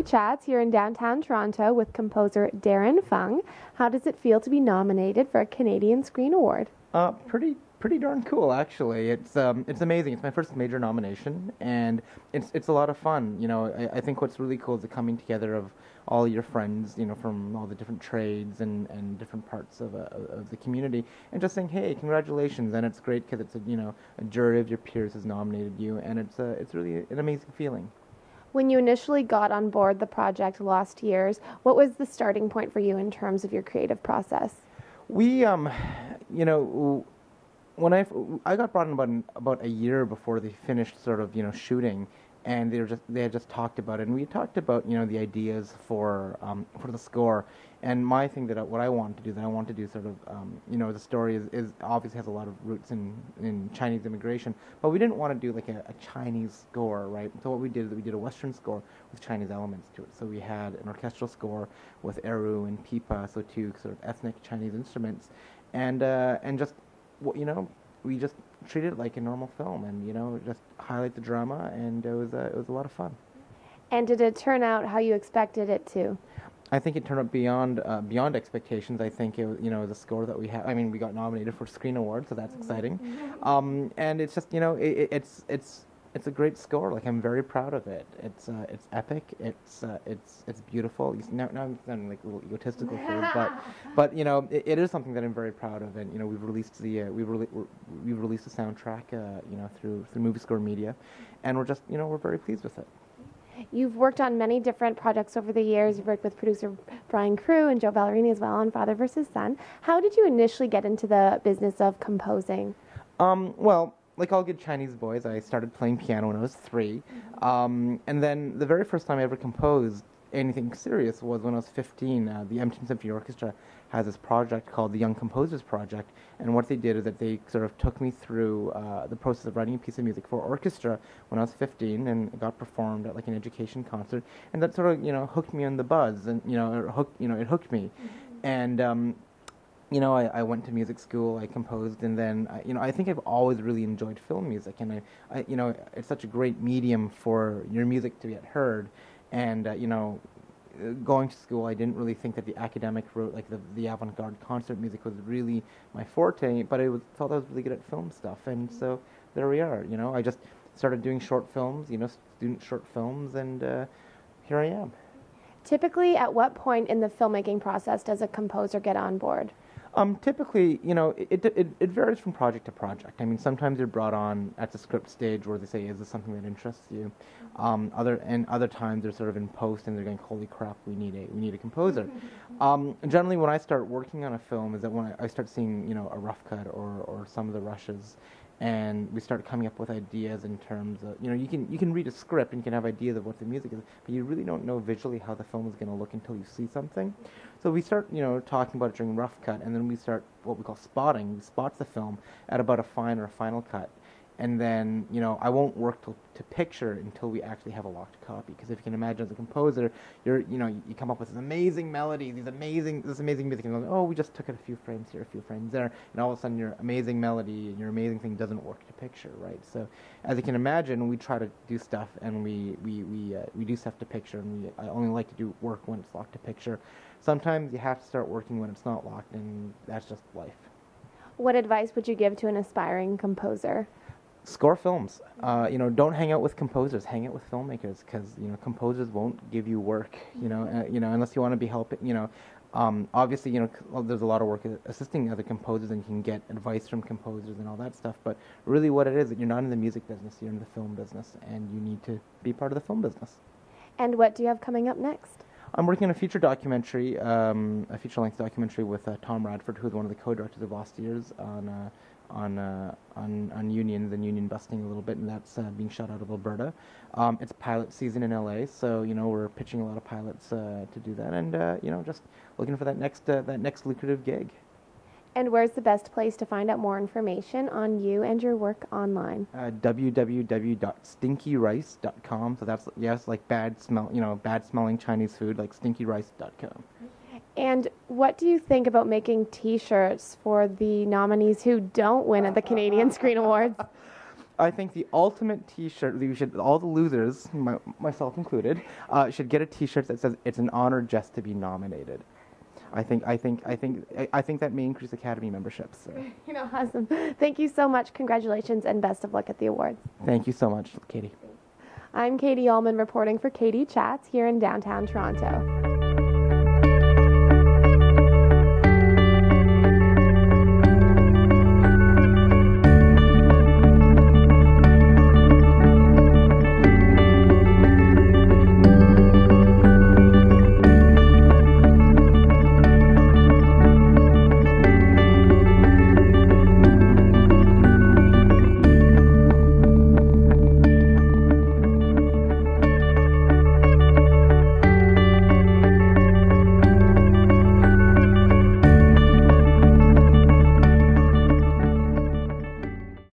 Chats here in downtown Toronto with composer Darren Fung. How does it feel to be nominated for a Canadian Screen Award? Pretty darn cool, actually. It's amazing. It's my first major nomination, and it's a lot of fun. You know, I think what's really cool is the coming together of all your friends, you know, from all the different trades and different parts of the community, and just saying, hey, congratulations. And it's great because it's a jury of your peers has nominated you, and it's really an amazing feeling. When you initially got on board the project Lost Years, what was the starting point for you in terms of your creative process? We, you know, when I got brought in about a year before they finished sort of shooting, and they had just talked about it, and we talked about the ideas for the score. And my thing what I wanted to do, that I want to do sort of the story is obviously has a lot of roots in Chinese immigration, but we didn't want to do like a Chinese score, right? So what we did is we did a Western score with Chinese elements to it. So we had an orchestral score with eru and pipa, so two sort of ethnic Chinese instruments, and just we just treated it like a normal film, and just highlight the drama, and it was a lot of fun. And did it turn out how you expected it to? I think it turned out beyond expectations. I think it the score that we had. I mean, we got nominated for Screen Award, so that's exciting. And it's just it's a great score. Like, I'm very proud of it. It's epic. It's beautiful. Now I'm sounding like a little egotistical here, but it is something that I'm very proud of. And we've released we've released the soundtrack through Movie Score Media, and we're just we're very pleased with it. You've worked on many different projects over the years. You've worked with producer Brian Crew and Joe Ballerini as well on Father vs. Son. How did you initially get into the business of composing? Well, like all good Chinese boys, I started playing piano when I was 3. And then the very first time I ever composed anything serious was when I was 15. The Edmonton Symphony Orchestra has this project called the Young Composers Project, and what they did is that they sort of took me through the process of writing a piece of music for orchestra when I was 15, and it got performed at like an education concert, and that sort of hooked me on the buzz, and it hooked me, and I went to music school, I composed, and then I think I've always really enjoyed film music, and I it's such a great medium for your music to get heard. And going to school, I didn't really think that the academic route, like the avant-garde concert music, was really my forte. But I thought I was really good at film stuff, and so there we are. I just started doing short films, student short films, and here I am. Typically, at what point in the filmmaking process does a composer get on board? Typically, it varies from project to project. I mean, sometimes you're brought on at the script stage where they say, "Is this something that interests you?" Other times they're sort of in post and they're going, "Holy crap, we need a composer." Generally, when I start working on a film, is that when I start seeing a rough cut or some of the rushes, and we start coming up with ideas in terms of you can read a script and you can have ideas of what the music is, but you really don't know visually how the film is going to look until you see something. So we start talking about it during rough cut, and then we start what we call spotting. We spot the film at about a fine or a final cut, and then I won't work to picture until we actually have a locked copy. Because if you can imagine, as a composer, you come up with this amazing melody, this amazing music, and oh, we just took it a few frames here, a few frames there, and all of a sudden your amazing melody and your amazing thing doesn't work to picture, right? So as you can imagine, we try to do stuff, and we do stuff to picture, and I only like to do work when it's locked to picture. Sometimes you have to start working when it's not locked, and that's just life. What advice would you give to an aspiring composer? Score films. Don't hang out with composers. Hang out with filmmakers, because composers won't give you work. Unless you want to be helping. Obviously, there's a lot of work assisting other composers, and you can get advice from composers and all that stuff. But really, what it is, that you're not in the music business. You're in the film business, and you need to be part of the film business. And what do you have coming up next? I'm working on a feature documentary, a feature-length documentary with Tom Radford, who's one of the co-directors of Lost Years, on unions and union busting a little bit, and that's being shot out of Alberta. It's pilot season in LA, so we're pitching a lot of pilots to do that, and just looking for that next lucrative gig. And where's the best place to find out more information on you and your work online? www.stinkyrice.com. So that's like bad smelling Chinese food, like stinkyrice.com. And what do you think about making T-shirts for the nominees who don't win at the Canadian Screen Awards? I think the ultimate T-shirt, we should, all the losers, myself included, should get a T-shirt that says it's an honor just to be nominated. I think that may increase Academy memberships. So. You know, awesome. Thank you so much. Congratulations and best of luck at the awards. Thank you so much, Katie. I'm Katie Uhlmann reporting for Katie Chats here in downtown Toronto.